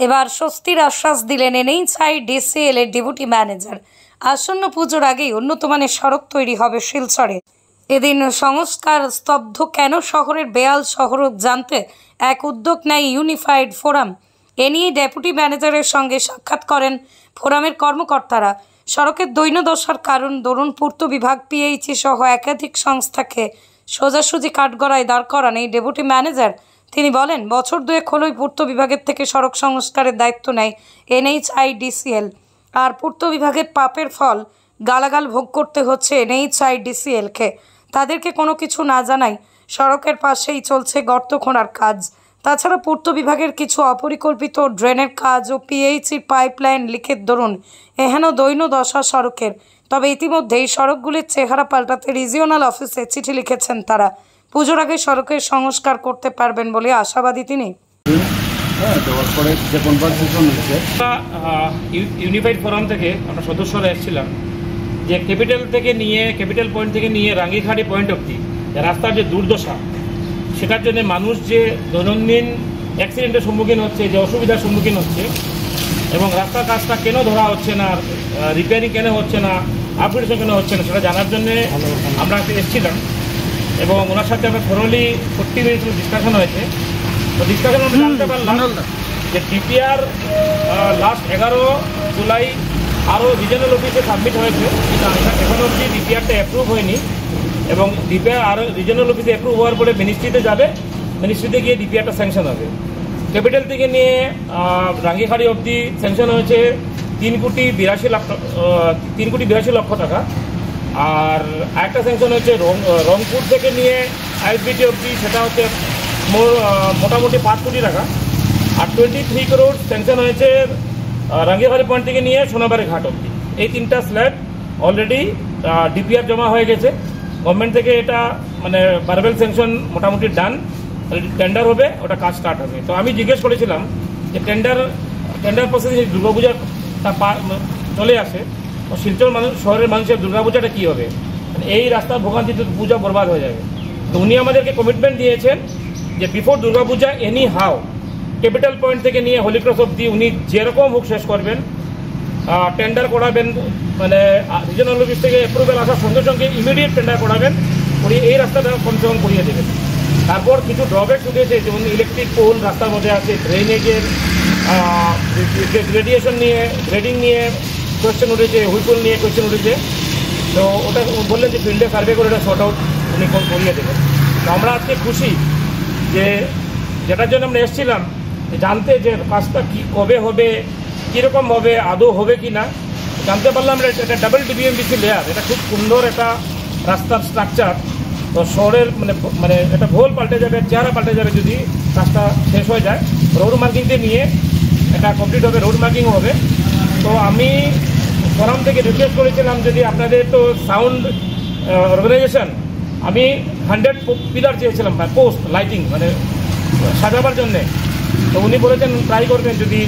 এবার স্বস্তির আশ্বাস দিলেন NHIDCL এর ডেপুটি ম্যানেজার। আসন্ন পুজোর আগেই উন্নত মানের সড়ক তৈরি হবে শিলচরে। এদিন সংস্কার স্তব্ধ কেন শহরের বেয়াল সড়ক জানতে এক উদ্যোগ নেয় ইউনিফাইড ফোরাম। এ নিয়ে ডেপুটি ম্যানেজারের সঙ্গে সাক্ষাৎ করেন ফোরামের কর্মকর্তারা। সড়কের দৈন্যদশার কারণ দরুন পূর্ত বিভাগ, PHE সহ একাধিক সংস্থাকে সোজাসুজি কাঠগড়ায় দাঁড় করান এই ডেপুটি ম্যানেজার। তিনি বলেন, বছর দুয়েক হলোই পূর্ত বিভাগের থেকে সড়ক সংস্কারের দায়িত্ব নেয় NHIDCL, আর পূর্ত বিভাগের পাপের ফল গালাগাল ভোগ করতে হচ্ছে NHIDCLকে। তাদেরকে কোনো কিছু না জানাই সড়কের পাশেই চলছে গর্ত খোঁড়ার কাজ। তাছাড়া পূর্ত বিভাগের কিছু অপরিকল্পিত ড্রেনের কাজ ও PHE পাইপলাইন লিকের দরুন এহেন দৈন্য দশা সড়কের। তবে ইতিমধ্যেই সড়কগুলির চেহারা পাল্টাতে রিজিওনাল অফিসে চিঠি লিখেছেন তারা। পুজোর আগে সড়কের সংস্কার করতে পারবেন বলে আশাবাদী তিনি। ইউনিফাইড ফোরাম থেকে আমরা সদস্যরা এসেছিলাম যে ক্যাপিটাল পয়েন্ট থেকে নিয়ে রাঙ্গিখাড়ি পয়েন্ট অবধি রাস্তার যে দুর্দশা, সেটার জন্য মানুষ যে দৈনন্দিন অ্যাক্সিডেন্টের সম্মুখীন হচ্ছে, যে অসুবিধার সম্মুখীন হচ্ছে, এবং রাস্তার কাজটা কেন ধরা হচ্ছে না, রিপেয়ারিং কেন হচ্ছে না, আপগ্রেডেশন কেন হচ্ছে না, সেটা জানার জন্যে আমরা এসেছিলাম। এবং ওনার সাথে আমরা থরলি 40 মিনিট ডিসকাশন হয়েছে। তো ডিসকাশন আমরা জানতে পারলাম যে DPR লাস্ট 11 জুলাই আরও রিজনাল অফিসে সাবমিট হয়েছে, কিন্তু এখনও অবধি DPRটা অ্যাপ্রুভ হয়নি। এবং DPR আরও রিজনাল অফিসে অ্যাপ্রুভ হওয়ার পরে মিনিস্ট্রিতে যাবে, মিনিস্ট্রিতে গিয়ে DPRটা স্যাংশন হবে। ক্যাপিটাল থেকে নিয়ে রাঙ্গিখাড়ি অবধি স্যাংশন হয়েছে 3,82 লক্ষ টাকা। আর আরেকটা স্যাংশন হচ্ছে রংপুর থেকে নিয়ে ISBT অবধি, সেটা হচ্ছে মোটামুটি 5 কোটি টাকা। আর 23 করোড় স্যাংশন হয়েছে রাঙ্গিখাড়ি পয়েন্ট থেকে নিয়ে সোনাবাড়ি ঘাট অবধি। এই 3টা স্ল্যাব অলরেডি DPR জমা হয়ে গেছে গভর্নমেন্ট থেকে। এটা মানে ভার্বাল স্যাংশন মোটামুটি ডান, টেন্ডার হবে, ওটা কাজ স্টার্ট হবে। তো আমি জিজ্ঞেস করেছিলাম যে টেন্ডার প্রসেস দুর্গাপূজা চলে আসে, তো শিলচর শহরের মানুষের দুর্গাপূজাটা কী হবে, এই রাস্তার ভোগান্তিতে পূজা বরবাদ হয়ে যাবে। তো উনি আমাদেরকে কমিটমেন্ট দিয়েছেন যে before Durga Puja any how capital point থেকে নিয়ে হোলি ক্রস অবধি উনি যেরকম হোক শেষ করবেন, টেন্ডার করাবেন, মানে রিজনাল অফিস থেকে অ্যাপ্রুভেল আসার সঙ্গে সঙ্গে ইমিডিয়েট টেন্ডার করাবেন, উনি এই রাস্তাটা কমসে কম করিয়ে দেবেন। তারপর কিছু ড্রব্যাকস উঠেছে, যেমন ইলেকট্রিক পোল রাস্তার মধ্যে আছে, ড্রেনেজের গ্রেডিয়েশন নিয়ে, গ্রেডিং নিয়ে কোয়েশ্চেন উঠেছে, হুইপুল নিয়ে কোয়েশ্চেন উঠেছে। তো ওটা বললেন যে ফিল্ডে সার্ভে করে এটা শর্ট আউট উনি করিয়ে দেবেন। তো আমরা আজকে খুশি যে যেটার জন্য আমরা এসেছিলাম জানতে যে কাজটা কী কবে হবে, কীরকম হবে, আদৌ হবে কি না জানতে পারলাম। এটা ডাবল DBMBC লেয়ার, এটা খুব সুন্দর একটা রাস্তার স্ট্রাকচার। তো শহরের মানে এটা ভোল পাল্টে যাবে, চেহারা পাল্টে যাবে যদি কাজটা শেষ হয়ে যায়। রোড মার্কিংকে নিয়ে এটা কমপ্লিট হবে, রোড মার্কিংও হবে। তো আমি ফোরাম থেকে রিকোয়েস্ট করেছিলাম যদি আপনাদের তো সাউন্ড অর্গানাইজেশন, আমি 100 পিলার চেয়েছিলাম, পোস্ট লাইটিং মানে সাজাবার জন্যে। তো উনি বলেছেন ট্রাই করবেন, যদি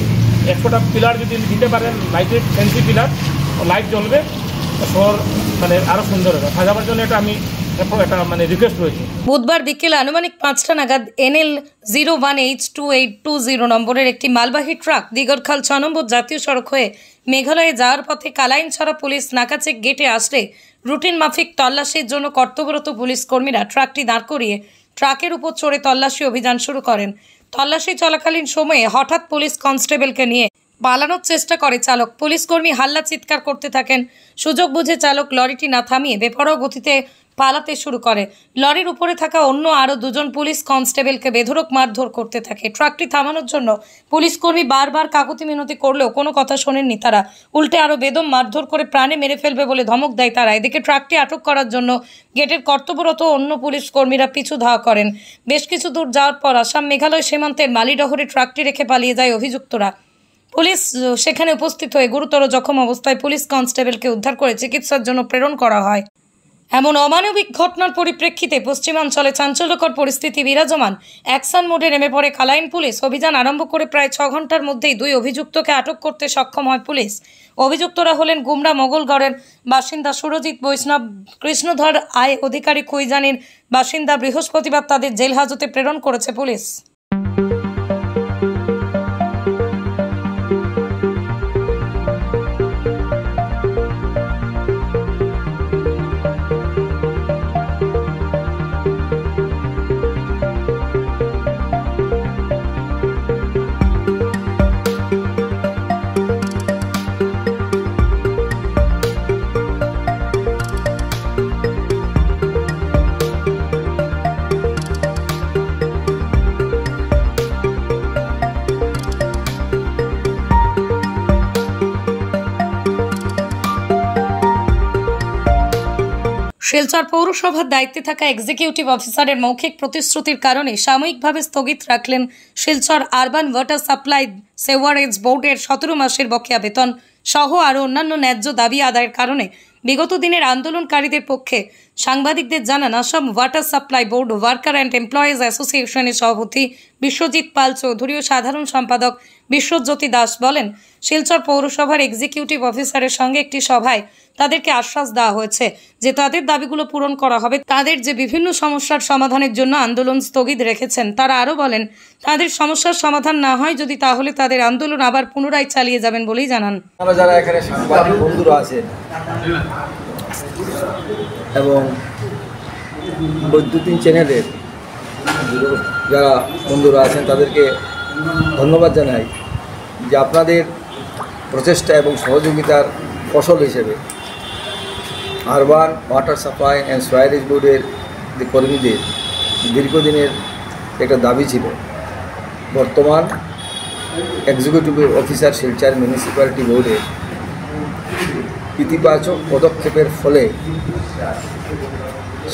100টা পিলার যদি দিতে পারেন, লাইটের ফ্যান্সি পিলার, লাইট জ্বলবে, শহর মানে আরও সুন্দর হবে সাজাবার জন্য। এটা আমি মানে রিকোয়েস্ট রয়েছে। বুধবার বিকেল আনুমানিক 5টা নাগাদ NL 01H2820 নম্বরের একটি মালবাহী ট্রাক দিগরখাল 6 নম্বর জাতীয় সড়ক হয়ে মেঘালয়ে যাওয়ার পথে কালাইনছড়া পুলিশ নাকাচেক গেটে আসলে রুটিন মাফিক তল্লাশির জন্য কর্তব্যরত পুলিশ কর্মীরা ট্রাকটি দাঁড় করিয়ে ট্রাকের উপর চড়ে তল্লাশি অভিযান শুরু করেন। তল্লাশি চলাকালীন সময়ে হঠাৎ পুলিশ কনস্টেবলকে নিয়ে পালানোর চেষ্টা করে চালক। পুলিশ কর্মী হাল্লা চিৎকার করতে থাকেন। সুযোগ বুঝে চালক লরিটি না থামিয়ে বেপরোয়া গতিতে পালাতে শুরু করে। লরির উপরে থাকা অন্য আরও 2জন পুলিশ কনস্টেবলকে বেধড়ক মারধর করতে থাকে। ট্রাকটি থামানোর জন্য পুলিশ কর্মী বারবার কাকুতি মিনতি করলেও কোনো কথা শোনেননি তারা। উল্টে আরও বেদম মারধর করে প্রাণে মেরে ফেলবে বলে ধমক দেয় তারা। এদিকে ট্রাকটি আটক করার জন্য গেটের কর্তব্যরত অন্য পুলিশ কর্মীরা পিছু ধাওয়া করেন। বেশ কিছু দূর যাওয়ার পর আসাম মেঘালয় সীমান্তের মালিডহরে ট্রাকটি রেখে পালিয়ে যায় অভিযুক্তরা। পুলিশ সেখানে উপস্থিত হয়ে গুরুতর জখম অবস্থায় পুলিশ কনস্টেবলকে উদ্ধার করে চিকিৎসার জন্য প্রেরণ করা হয়। এমন অমানবিক ঘটনার পরিপ্রেক্ষিতে পশ্চিমাঞ্চলে চাঞ্চল্যকর পরিস্থিতি বিরাজমান। অ্যাকশন মোডে নেমে পড়ে কালাইন পুলিশ। অভিযান আরম্ভ করে প্রায় 6 ঘন্টার মধ্যেই 2 অভিযুক্তকে আটক করতে সক্ষম হয় পুলিশ। অভিযুক্তরা হলেন গুমরা মোগলগড়ের বাসিন্দা সুরজিৎ বৈষ্ণব, কৃষ্ণধর আয় অধিকারী কুইজানির বাসিন্দা। বৃহস্পতিবার তাদের জেল হাজতে প্রেরণ করেছে পুলিশ। শিলচর পৌরসভার দায়িত্বে থাকা এক্সিকিউটিভ অফিসারের মৌখিক প্রতিশ্রুতির কারণে সাময়িকভাবে স্থগিত রাখলেন Silchar urban water supply sewerage বোর্ডের 17 মাসের বকেয়া বেতন সহ আরও অন্যান্য ন্যায্য দাবি আদায়ের কারণে বিগত দিনের আন্দোলনকারীদের পক্ষে সাংবাদিকদের জানান Assam water supply board worker and employees অ্যাসোসিয়েশনের সভাপতি বিশ্বজিৎ পাল চৌধুরী ও সাধারণ সম্পাদক বিশ্বজ্যোতি দাস বলেন, শিলচর পৌরসভার এক্সিকিউটিভ অফিসারের সঙ্গে একটি সভায় তাদেরকে আশ্বাস দেওয়া হয়েছে যে তাদের দাবিগুলো পূরণ করা হবে। তাদের যে বিভিন্ন সমস্যার সমাধানের জন্য আন্দোলন স্থগিত রেখেছেন, তারা আরও বলেন তাদের সমস্যার সমাধান না হয় যদি তাহলে তাদের আন্দোলন আবার পুনরায় চালিয়ে যাবেন বলেই জানান। যারা এখানে সাংবাদিক বন্ধুরা আছেন এবং বৈদ্যুতিন চ্যানেলের যারা বন্ধুরা আছেন তাদেরকে ধন্যবাদ জানাই যে আপনাদের প্রচেষ্টা এবং সহযোগিতার ফসল হিসেবে urban water supply and sewerage বোর্ডের যে কর্মীদের দীর্ঘদিনের একটা দাবি ছিল, বর্তমান এক্সিকিউটিভ অফিসার শিলচর মিউনিসিপ্যালিটি বোর্ডের ইতিবাচক পদক্ষেপের ফলে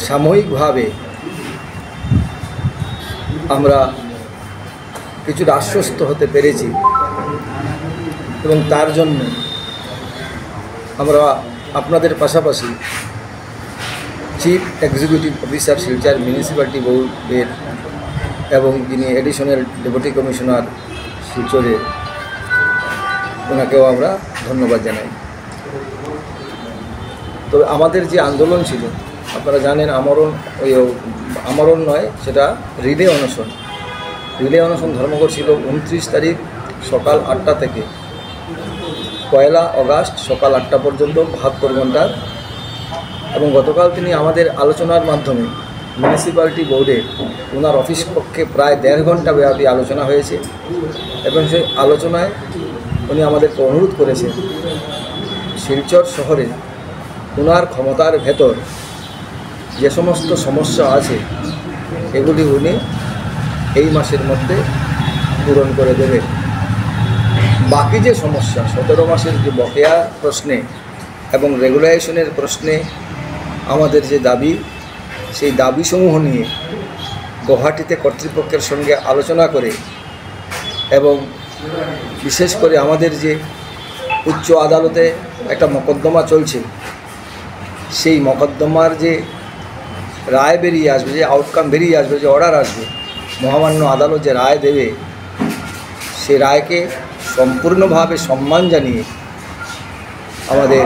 সাময়িকভাবে আমরা কিছুটা আশ্বস্ত হতে পেরেছি এবং তার জন্য আমরা আপনাদের পাশাপাশি chief executive officer Silchar municipality বোর্ডের এবং যিনি এডিশনাল ডেপুটি কমিশনার শিলচরের ওনাকেও আমরা ধন্যবাদ জানাই। তবে আমাদের যে আন্দোলন ছিল আপনারা জানেন, আমরণ নয়, সেটা রিলে অনশন। রিলে অনশন ধর্মঘট ছিল 29 তারিখ সকাল 8টা থেকে 1 আগস্ট সকাল 8টা পর্যন্ত 72 ঘন্টার। এবং গতকাল তিনি আমাদের আলোচনার মাধ্যমে মিউনিসিপ্যালিটি বোর্ডে ওনার অফিস পক্ষে প্রায় 1.5 ঘন্টা ব্যাপী আলোচনা হয়েছে এবং সেই আলোচনায় উনি আমাদেরকে অনুরোধ করেছেন শিলচর শহরে ওনার ক্ষমতার ভেতর যে সমস্ত সমস্যা আছে এগুলি উনি এই মাসের মধ্যে পূরণ করে দেবে। বাকি যে সমস্যা 17 মাসের যে বকেয়া প্রশ্নে এবং রেগুলেশনের প্রশ্নে আমাদের যে দাবি, সেই দাবিসমূহ নিয়ে গুয়াহাটিতে কর্তৃপক্ষের সঙ্গে আলোচনা করে এবং বিশেষ করে আমাদের যে উচ্চ আদালতে একটা মকদ্দমা চলছে, সেই মকদ্দমার যে রায় বেরিয়ে আসবে, যে আউটকাম বেরিয়ে আসবে, যে অর্ডার আসবে, মহামান্য আদালত যে রায় দেবে, সে রায়কে সম্পূর্ণভাবে সম্মান জানিয়ে আমাদের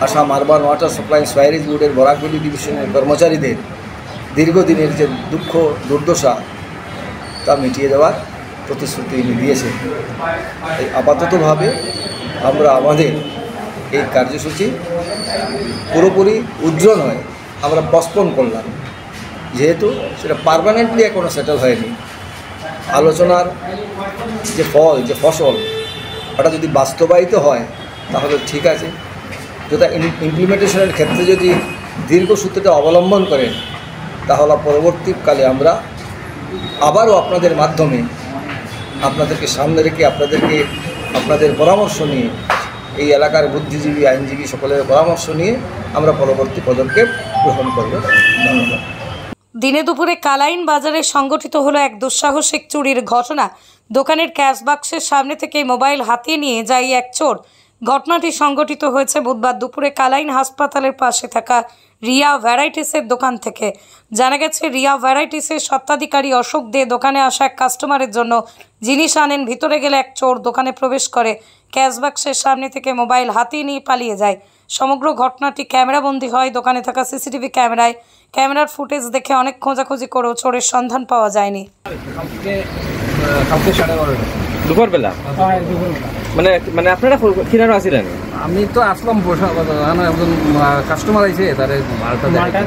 Assam urban water supply sewerage বোর্ডের বরাকভ্যালি ডিভিশনের কর্মচারীদের দীর্ঘদিনের যে দুঃখ দুর্দশা তা মিটিয়ে দেওয়ার প্রতিশ্রুতি দিয়েছেন। এই আপাততভাবে আমরা আমাদের এই কার্যসূচি পুরোপুরি উজ্জ্বল নয়, আমরা পসপোন করলাম, যেহেতু সেটা পার্মানেন্টলি এখনও সেটেল হয়নি। আলোচনার যে ফল, যে ফসল, ওটা যদি বাস্তবায়িত হয় তাহলে ঠিক আছে। যেটা ইমপ্লিমেন্টেশনের ক্ষেত্রে যদি দীর্ঘসূত্রটা অবলম্বন করেন তাহলে পরবর্তীকালে আমরা আবারও আপনাদের মাধ্যমে আপনাদেরকে সামনে রেখে আপনাদের পরামর্শ নিয়ে, এই এলাকার বুদ্ধিজীবী আইনজীবী সকলের পরামর্শ নিয়ে আমরা পরবর্তী পদক্ষেপ গ্রহণ করব। ধন্যবাদ। দিনে দুপুরে কালাইন বাজারে সংগঠিত হলো এক দুঃসাহসিক চুরির ঘটনা। দোকানের ক্যাশ বাক্সের সামনে থেকে মোবাইল হাতিয়ে নিয়ে যায় এক চোর। ঘটনাটি সংগঠিত হয়েছে বুধবার দুপুরে কালাইন হাসপাতালের পাশে থাকা রিয়া ভ্যারাইটিসের দোকান থেকে। জানা গেছে, রিয়া ভ্যারাইটিসের স্বত্বাধিকারী অশোক দে দোকানে আসা এক কাস্টমারের জন্য জিনিস আনেন। ভিতরে গেলে এক চোর দোকানে প্রবেশ করে ক্যাশ বাক্সের সামনে থেকে মোবাইল হাতিয়ে নিয়ে পালিয়ে যায়। সমগ্র ঘটনাটি ক্যামেরাবন্দি হয় দোকানে থাকা সিসিটিভি ক্যামেরায়। ক্যামেরার ফুটেজ দেখে অনেক খোঁজাখুঁজি করেও চোরের সন্ধান পাওয়া যায়নি। দুপুরবেলা মানে আপনারা কিনারও আসছিলেন? আমি তো আসলাম বসা, একজন কাস্টমার আছে তার মালটা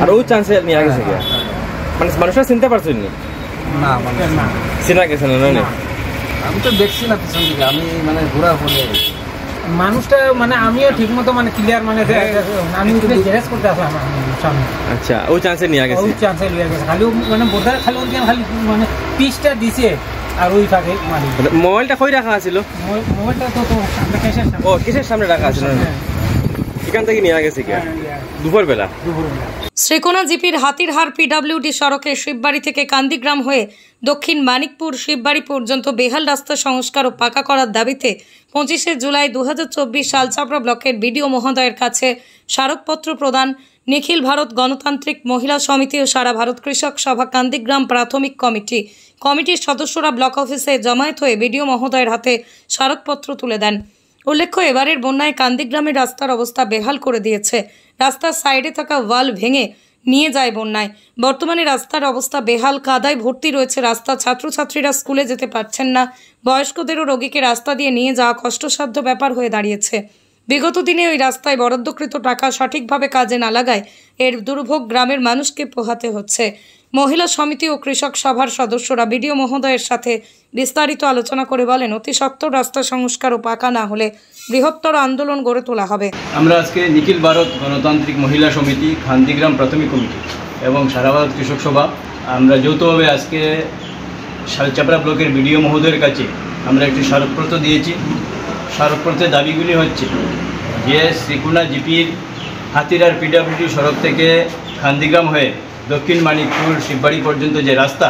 আর ও চান্সে নিয়ে গেছে, মানে মানুষরা চিনতে পারছেন না? চিনা গেছে না? আমি তো দেখছি না পিছন দিকে, আমি মানে ঘোরার ফলে মানুষটা মানে আমিও ঠিক মতো মানে ক্লিয়ার মানে আমি জেরেস করতে আসলাম সামনে। আচ্ছা, ও চান্সে নিয়ে গেছে? ও চান্সে নিয়ে গেছে, খালি মানে বোধহয় খালি মানে পিসটা দিছে আর ওই ফাঁকে মারি। মোবাইলটা কই রাখা ছিল? মোবাইলটা তো সামনে কেসের সামনে। ও কেসের সামনে রাখা ছিল। এখান থেকে নিয়ে গেছে কি দুপুরবেলা? শ্রীকোনা জিপির হাতিরহার পিডব্লিউডি সড়কে শিববাড়ি থেকে কান্দিগ্রাম হয়ে দক্ষিণ মানিকপুর শিববাড়ি পর্যন্ত বেহাল রাস্তা সংস্কার ও পাকা করার দাবিতে 25শে জুলাই 2024 শালচাপড়া ব্লকের বিডিও মহোদয়ের কাছে স্মারকপত্র প্রদান নিখিল ভারত গণতান্ত্রিক মহিলা সমিতি ও সারা ভারত কৃষক সভা কান্দিগ্রাম প্রাথমিক কমিটির সদস্যরা ব্লক অফিসে জমায়েত হয়ে বিডিও মহোদয়ের হাতে স্মারকপত্র তুলে দেন। উল্লেখ্য, এবারের বন্যায় কান্দিগ্রামের রাস্তার অবস্থা বেহাল করে দিয়েছে। রাস্তার সাইডে থাকা ওয়াল ভেঙে নিয়ে যায় বন্যায়। বর্তমানে রাস্তার অবস্থা বেহাল, কাদায় ভর্তি রয়েছে রাস্তা। ছাত্রছাত্রীরা স্কুলে যেতে পারছেন না। বয়স্কদেরও রোগীকে রাস্তা দিয়ে নিয়ে যাওয়া কষ্টসাধ্য ব্যাপার হয়ে দাঁড়িয়েছে। বিগত দিনে ওই রাস্তায় বরাদ্দকৃত টাকা সঠিকভাবে কাজে না লাগায় এর দুর্ভোগ গ্রামের মানুষকে পোহাতে হচ্ছে। মহিলা সমিতি ও কৃষক সভার সদস্যরা বিডিও মহোদয়ের সাথে বিস্তারিত আলোচনা করে বলেন, অতি সত্বর রাস্তা সংস্কার ও পাকা না হলে বৃহত্তর আন্দোলন গড়ে তোলা হবে। আমরা আজকে নিখিল ভারত গণতান্ত্রিক মহিলা সমিতি, কান্দিগ্রাম প্রাথমিক কমিটি এবং সারা ভারত কৃষক সভা আমরা যৌথভাবে আজকে শালচাপড়া ব্লকের বিডিও মহোদয়ের কাছে আমরা একটি স্মারকপত্র দিয়েছি। স্মারকপত্রের দাবিগুলি হচ্ছে যে শ্রীকোনা জিপির হাতিরহার পিডব্লিউডি সড়ক থেকে কান্দিগ্রাম হয়ে দক্ষিণ মানিকপুর শিববাড়ি পর্যন্ত যে রাস্তা,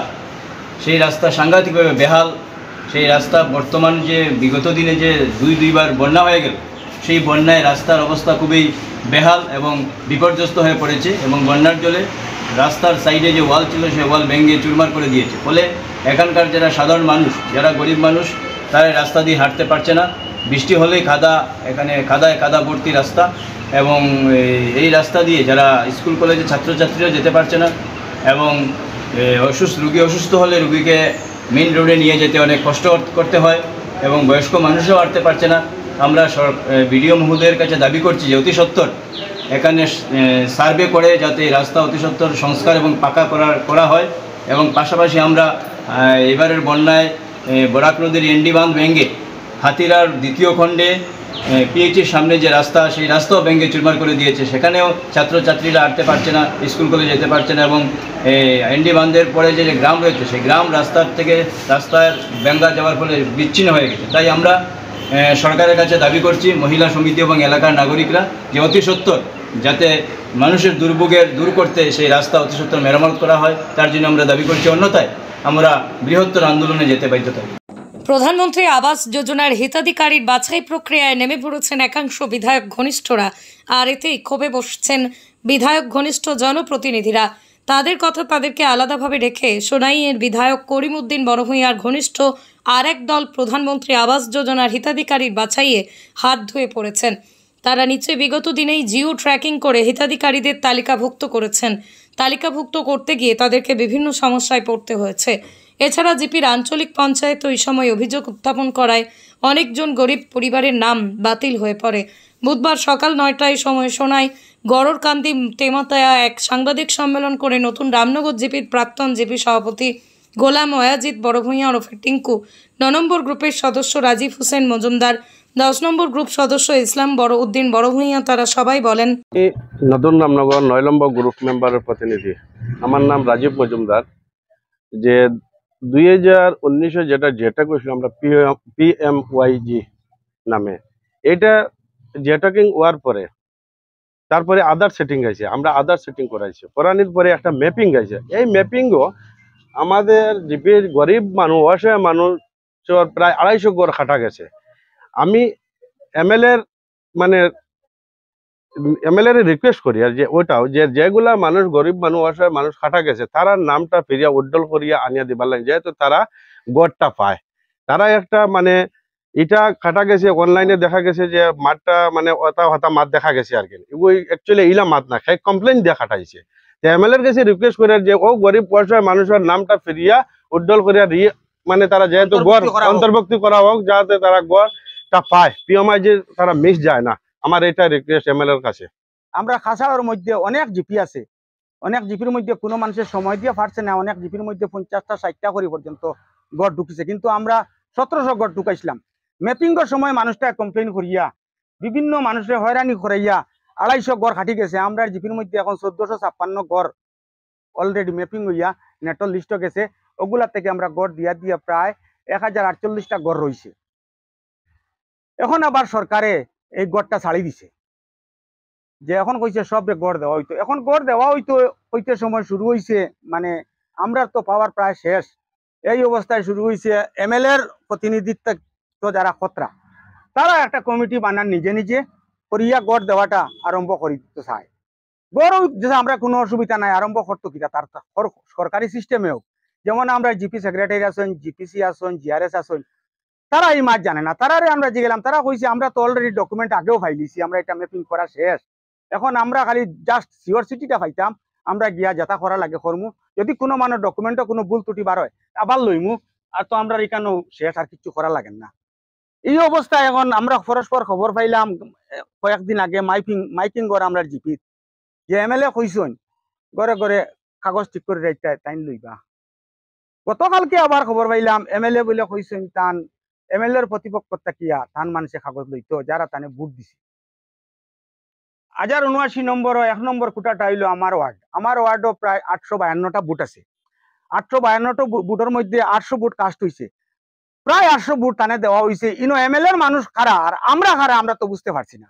সেই রাস্তা সাংঘাতিকভাবে বেহাল। সেই রাস্তা বর্তমান যে বিগত দিনে যে দুইবার বন্যা হয়ে গেল, সেই বন্যায় রাস্তার অবস্থা খুবই বেহাল এবং বিপর্যস্ত হয়ে পড়েছে এবং বন্যার জলে রাস্তার সাইডে যে ওয়াল ছিল সেই ওয়াল ভেঙে চুরমার করে দিয়েছে। ফলে এখানকার যারা সাধারণ মানুষ, যারা গরিব মানুষ, তারা রাস্তা দিয়ে হাঁটতে পারছে না। বৃষ্টি হলেই কাদা, এখানে কাদা ভর্তি রাস্তা এবং এই রাস্তা দিয়ে যারা স্কুল কলেজে ছাত্রছাত্রীরা যেতে পারছে না এবং রুগী অসুস্থ হলে রুগীকে মেন রোডে নিয়ে যেতে অনেক কষ্ট করতে হয় এবং বয়স্ক মানুষও হাঁটতে পারছে না। আমরা বিডিও মহোদয়ের কাছে দাবি করছি যে অতি সত্বর এখানে সার্ভে করে যাতে রাস্তা অতি সত্বর সংস্কার এবং পাকা করা হয় এবং পাশাপাশি আমরা এবারের বন্যায় বরাক নদীর এন্ডি বাঁধ ভেঙে হাতিরহার দ্বিতীয় খণ্ডে পিএইচির সামনে যে রাস্তা, সেই রাস্তাও ভেঙে চুরমার করে দিয়েছে। সেখানেও ছাত্রছাত্রীরা হাঁটতে পারছে না, স্কুল কলেজে যেতে পারছে না এবং এন্ডি বাঁধের পরে যে গ্রাম রয়েছে সেই গ্রাম রাস্তার থেকে রাস্তার ভেঙে যাওয়ার ফলে বিচ্ছিন্ন হয়ে গেছে। তাই আমরা সরকারের কাছে দাবি করছি, মহিলা সমিতি এবং এলাকার নাগরিকরা, যে অতি সত্বর যাতে মানুষের দুর্ভোগের দূর করতে সেই রাস্তা অতি সত্বর মেরামত করা হয়, তার জন্য আমরা দাবি করছি। অন্যথায় আমরা বৃহত্তর আন্দোলনে যেতে বাধ্য থাকি। প্রধানমন্ত্রী আবাস যোজনার হিতাধিকারীর বাছাই প্রক্রিয়ায় নেমে পড়েছেন একাংশ বিধায়ক ঘনিষ্ঠরা, আর এতেই ক্ষোভে বসছেন বিধায়ক ঘনিষ্ঠ জনপ্রতিনিধিরা। তাদের কথা তাদেরকে আলাদাভাবে রেখে সোনাইয়ের বিধায়ক করিমউদ্দিন বড়ভূঁইয়ার ঘনিষ্ঠ আর এক দল প্রধানমন্ত্রী আবাস যোজনার হিতাধিকারীর বাছাইয়ে হাত ধুয়ে পড়েছেন। তারা নিচে বিগত দিনেই জিও ট্র্যাকিং করে হিতাধিকারীদের তালিকাভুক্ত করেছেন। তালিকাভুক্ত করতে গিয়ে তাদেরকে বিভিন্ন সমস্যায় পড়তে হয়েছে। এছাড়া জিপির আঞ্চলিক পঞ্চায়েত ওই সময় অভিযোগ উত্থাপন করায় অনেকজন গরিব পরিবারের নাম বাতিল হয়ে পড়ে। বুধবার সকাল 9টায় সময় শোনায় গড়রকান্দি তেমাতায়া এক সাংবাদিক সম্মেলন করে নতুন রামনগর জিপির প্রাক্তন জিপি সভাপতি গোলাম ওয়াজিদ বড়ভূঁইয়া ওরফে টিঙ্কু, 9 নম্বর গ্রুপের সদস্য রাজীব হোসেন মজুমদার, 10 নম্বর গ্রুপ সদস্য ইসলাম উদ্দিন বড়ভূঁইয়া, তারা সবাই বলেন, নতুন রামনগর 9 নম্বর গ্রুপ মেম্বারের প্রতিনিধি। আমার নাম রাজীব মজুমদার। যে 2019 যেটা করেছিল আমরা PMYG নামে, এটা জেটাকিং হওয়ার পরে তারপরে আদার সেটিং গেছে, আমরা আদার সেটিং করাইছি। করানোর পরে একটা ম্যাপিং গেছে। এই ম্যাপিংও আমাদের জিপির গরিব মানুষ, অসহায় মানুষের প্রায় 250 ঘর খাটা গেছে। আমি এমএলএ রিকোয়েস্ট করি আর যে ওইটাও যেগুলা মানুষ গরিব মানুষ, অসহায় মানুষ খাটা গেছে, তারা নামটা ফিরিয়া উড্ডল করিয়া আনিয়া দিবার লাগে, যেহেতু তারা গড়টা পায়। তারা একটা এটা খাটা গেছে, অনলাইনে দেখা গেছে যে মাঠটা হতা মাঠ দেখা গেছে আর কি, ওই অ্যাকচুয়ালি ইলা মাঠ না, খাই কমপ্লেন দিয়ে খাটাইছে। এমএলএর কাছে রিকোয়েস্ট করে যে ও গরিব অসহায় মানুষের নামটা ফিরিয়া উড্ডল করিয়া তারা যেহেতু গড় অন্তর্ভুক্তি করা হোক, যাতে তারা গড়টা পায়, পিএমআইজি তারা মিস যায় না। আমার এটা রিকোয়েস্ট এমএলএর কাছে। আমরা খাসাড়ের মধ্যে অনেক জিপি আছে, অনেক জিপির মধ্যে কোনো মানুষের সময় দিয়ে পারছে না, অনেক জিপির মধ্যে 50টা 60টা করে পর্যন্ত গড় ঢুকেছে, কিন্তু আমরা 1700 গড় ঢুকাইছিলাম। ম্যাপিংয়ের সময় মানুষটা কমপ্লেন করিয়া বিভিন্ন মানুষের হয়রানি করাইয়া 250 গড় খাটি গেছে। আমরা জিপির মধ্যে এখন 1456 গড় অলরেডি ম্যাপিং হইয়া নেটর লিস্ট গেছে। ওগুলা থেকে আমরা গড় দিয়া প্রায় 1048টা গড় রয়েছে। এখন আবার সরকারে এই গড়টা ছাড়ি দিছে। যে এখন কইছে সবরে গড় দেওয়া হইতো, এখন গড় দেওয়া হইতে সময় শুরু হয়েছে, মানে আমরা তো পাওয়ার প্রায় শেষ। এই অবস্থায় শুরু হয়েছে MLA-র প্রতিনিধিত্ব যারা খতরা, তারা একটা কমিটি বানান নিজে নিজে করিয়া গড় দেওয়াটা আরম্ভ করি দিতে চায়। গড় যে আমরা কোনো অসুবিধা নাই, আরম্ভ করতো কিনা তার সরকারি সিস্টেমেও, যেমন আমরা জিপি সেক্রেটারি আছেন, জিপিসি আছেন, GRS আছেন, তারা এই মাছ জানে না। তারারে আমরা যে গেলাম, তারা কইছে আমরা তো অলরেডি ডকুমেন্ট আগেও ফাইলিছি, আমরা এটা ম্যাপিং করা শেষ, এখন আমরা খালি জাস্ট সিওর সিটিটা পাইতাম, আমরা গিয়া যাতা করা লাগে করমু, যদি কোনো মানুষ ডকুমেন্টও কোনো ভুল ত্রুটি বার হয় আবার লইমু, আর তো আমরা এখানেও শেষ, আর কিছু করা লাগেন না। এই অবস্থায় এখন আমরা পরস্পর খবর পাইলাম কয়েকদিন আগে মাইকিং করে আমরা জিপি যে MLA কইসন ঘরে ঘরে কাগজ ঠিক করে রাখতে টাইম লইবা। গতকালকে আবার খবর পাইলাম MLA বলে কইসন তান MLA-র প্রতিপক্ষ তাকিয়া তান মানুষে কাগজ লইতো যারা তানে ভোট দিছে। 1079 নম্বর 1 নম্বর কুটাটা হইলো আমার ওয়ার্ড, আমার ওয়ার্ডও প্রায় 852টা বুট আছে। 852টা বুটের মধ্যে 800 বুট কাস্ট হইছে, প্রায় 800 বুট তানে দেওয়া হয়েছে। ইনো MLA-র মানুষ খারা আর আমরা খারা আমরা তো বুঝতে পারছি না।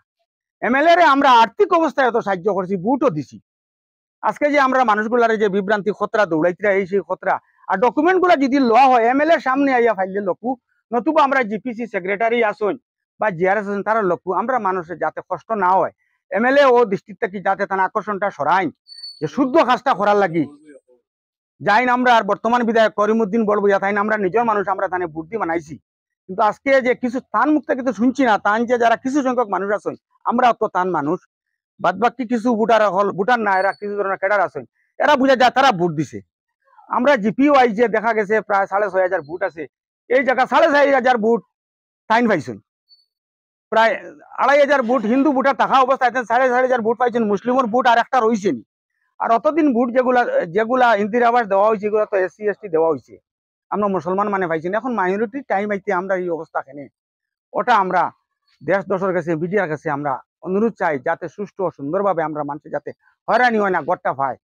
MLA-রে আমরা আর্থিক অবস্থায় এত সাহায্য করছি, বুটও দিছি। আজকে যে আমরা মানুষগুলারে যে বিভ্রান্তি খতরা দৌড়াইতরা এই সেই খতরা, আর ডকুমেন্টগুলো যদি লওয়া হয় MLA-র সামনে আইয়া ফাইলে লকু, নতুবা আমরা জিপিসি সেক্রেটারি আসুন বা GRS আসুন তারা লকু, আমরা মানুষের যাতে কষ্ট না হয় MLA ও দৃষ্টিতে কি যাতে তার আকর্ষণটা সরাইন যে শুদ্ধ কাজটা করার লাগি যাইন। আমরা আর বর্তমান বিধায়ক করিমউদ্দিন বলবো তাই আমরা নিজের মানুষ, আমরা তানে বুদ্ধি বানাইছি, কিন্তু আজকে যে কিছু স্থান মুক্ত কিন্তু শুনছি না, তান যে যারা কিছু সংখ্যক মানুষ আছেন, আমরা তো তান মানুষ, বাদ বাকি কিছু ভোটার না, এরা কিছু ধরনের ক্যাডার আছেন, এরা বুঝা যায় তারা ভোট দিছে। আমরা জিপিও আই যে দেখা গেছে প্রায় 6500 ভোট আছে, এই জায়গা 4500 ভোট টাইন পাইছেন, প্রায় 2500 ভোট হিন্দু ভোটার থাকা অবস্থায় 4500 ভোট পাইছেন, মুসলিমের ভোট আর একটা রয়েছে নি। আর অতদিন ভোট যেগুলা ইন্দিরা আবাস দেওয়া হয়েছে এগুলো তো SC ST দেওয়া হয়েছে, আমরা মুসলমান মানে পাইছি। এখন মাইনরিটি টাইম আইতে আমরা এই অবস্থা কেনে, ওটা আমরা দেশ দশের কাছে মিডিয়ার কাছে আমরা অনুরোধ চাই যাতে সুষ্ঠু ও সুন্দরভাবে আমরা মানুষের যাতে হয়রানি হয় না, গড়টা পায়।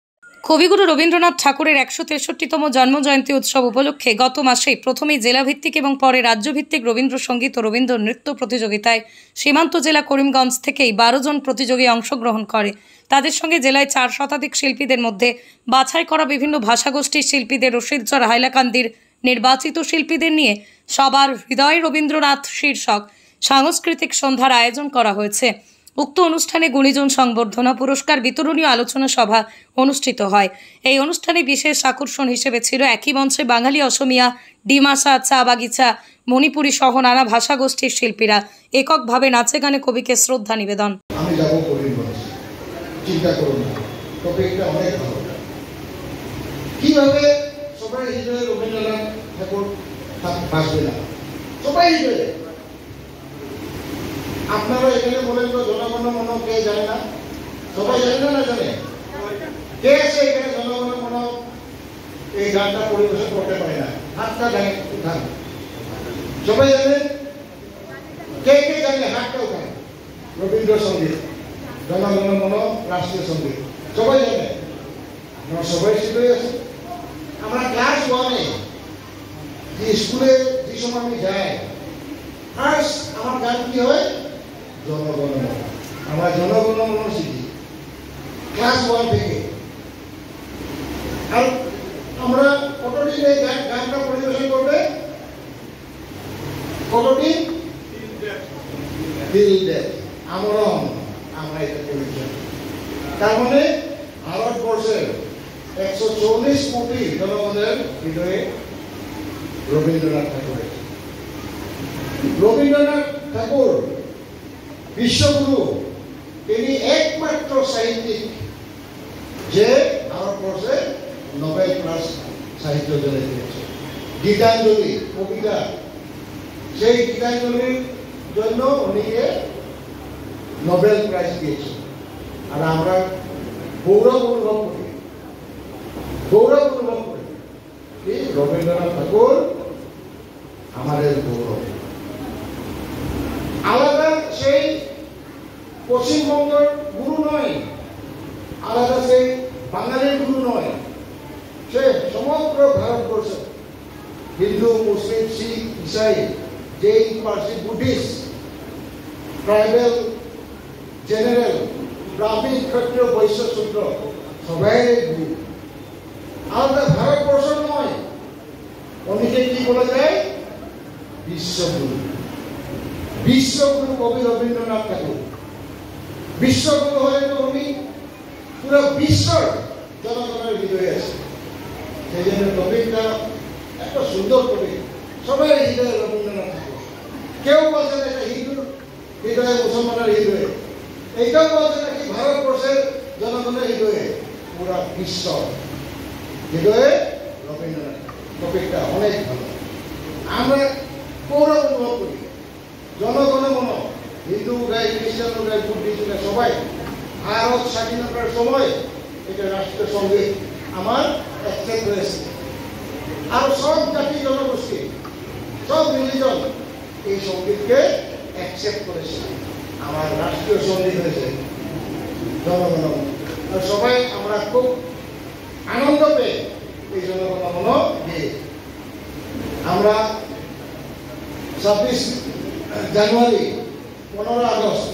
কবিগুরু রবীন্দ্রনাথ ঠাকুরের 163তম জন্মজয়ন্তী উৎসব উপলক্ষে গত মাসে প্রথমে জেলাভিত্তিক এবং পরে রাজ্যভিত্তিক রবীন্দ্রসঙ্গীত ও রবীন্দ্র নৃত্য প্রতিযোগিতায় সীমান্ত জেলা করিমগঞ্জ থেকেই 12 জন প্রতিযোগী অংশগ্রহণ করে। তাদের সঙ্গে জেলায় 4 শতাধিক শিল্পীদের মধ্যে বাছাই করা বিভিন্ন ভাষাগোষ্ঠীর শিল্পীদের ও শিলচর হাইলাকান্দির নির্বাচিত শিল্পীদের নিয়ে সবার হৃদয় রবীন্দ্রনাথ শীর্ষক সাংস্কৃতিক সন্ধ্যার আয়োজন করা হয়েছে। উক্ত অনুষ্ঠানে গুণীজন সংবর্ধনা, পুরস্কার বিতরণী আলোচনা সভা অনুষ্ঠিত হয়। এই অনুষ্ঠানে বিশেষ আকর্ষণ হিসেবে ছিল একই মঞ্চে বাঙালি, অসমিয়া, ডিমাসা, চা বাগিচা, মণিপুরী সহ নানা ভাষাগোষ্ঠীর শিল্পীরা এককভাবে নাচে গানে কবিকে শ্রদ্ধা নিবেদন। আমি যাব করিমগঞ্জ, চিন্তা করুন না, টপিকটা অনেক ভালো। কিভাবে সবাই হৃদয়ে রবীন্দ্রনাথ ঠাকুর বাঁচবে না, সবাই হৃদয়ে। আপনারা এখানে বলেন তো জনগণ মন কে জানে না? সবাই জানে না, না জানে? কে আছে এখানে জনগণ মন এই গানটা পরিবেশন করতে পারে না? হাতটা উঠান। সবাই জানে? কে কে জানে? হাতটা উঠান। রবীন্দ্রসঙ্গীত, জনগণ মন রাষ্ট্রীয় সঙ্গীত, সবাই জানে? আমরা সবাই শিখে আছি। আমরা ক্লাস 1-এ যে স্কুলে যে সময় আমি যাই, ফার্স্ট আমার গান কি হয়? জনগণ মন। আমরা জনগণ মন শিখি ক্লাস 1 থেকে। আর আমরা কতদিন এই গানটা পরিবেশন করবে? কতদিন? আমরণ আমরা এটা পরিবেশন। তার মানে ভারতবর্ষের 140 কোটি জনগণের হৃদয়ে রবীন্দ্রনাথ ঠাকুরের। রবীন্দ্রনাথ ঠাকুর বিশ্বগুরু, তিনি একমাত্র সাহিত্যিক যে ভারতবর্ষে নোবেল প্রাইজ সাহিত্য জন্য দিয়েছে। গীতাঞ্জলি কবিতা, সেই গীতাঞ্জলির জন্য উনিকে নোবেল প্রাইজ দিয়েছে। আর আমরা গৌরব অনুভব করি, রবীন্দ্রনাথ ঠাকুর আমাদের গৌরব। আলাদা সেই পশ্চিমবঙ্গের গুরু নয়, আলাদা সেই বাঙালির গুরু নয়, সে সমগ্র ভারতবর্ষ হিন্দু, মুসলিম, শিখ, ইসাই, Jain, Parsi, Buddhist, tribal, general Brahmin Kshatriya বৈশ্য শূদ্র সবাই গুরু। আমাদের ভারতবর্ষ নয়, অনেকে কি বলা যায় বিশ্বগুরু। বিশ্বগুরু কবি রবীন্দ্রনাথ ঠাকুর। বিশ্বগুরু হলেন তো উনি পুরো বিশ্বর জনগণের হৃদয়ে আছে। সেই জন্য টপিকটা একটা সুন্দর টপিক, সবাই হৃদয়ে রবীন্দ্রনাথ ঠাকুর। কেউ বলছে না এটা হিন্দুর হৃদয়ে, মুসলমানের হৃদয়ে, এইটাও বলছে নাকি ভারতবর্ষের জনগণের হৃদয়ে, পুরা বিশ্ব হৃদয়ে রবীন্দ্রনাথ। টপিকটা অনেক ভালো। আমরা পুরো অনুভব করি জনগণ মন, হিন্দু গাই, খ্রিস্টান গাই, বুদ্ধিস্ট গাই, সবাই ভারত স্বাধীনতার সময় এটা রাষ্ট্রীয় সঙ্গীত আমার অ্যাকসেপ্ট হয়েছে। আর সব জাতি জনগোষ্ঠী, সব রিলিজন এই সঙ্গীতকে অ্যাকসেপ্ট করেছে, আমার রাষ্ট্রীয় সঙ্গীত হয়েছে জনগণ। আর সবাই আমরা খুব আনন্দ পেয়ে এই জনগণ দিয়ে আমরা 26 জানুয়ারি, 15 আগস্ট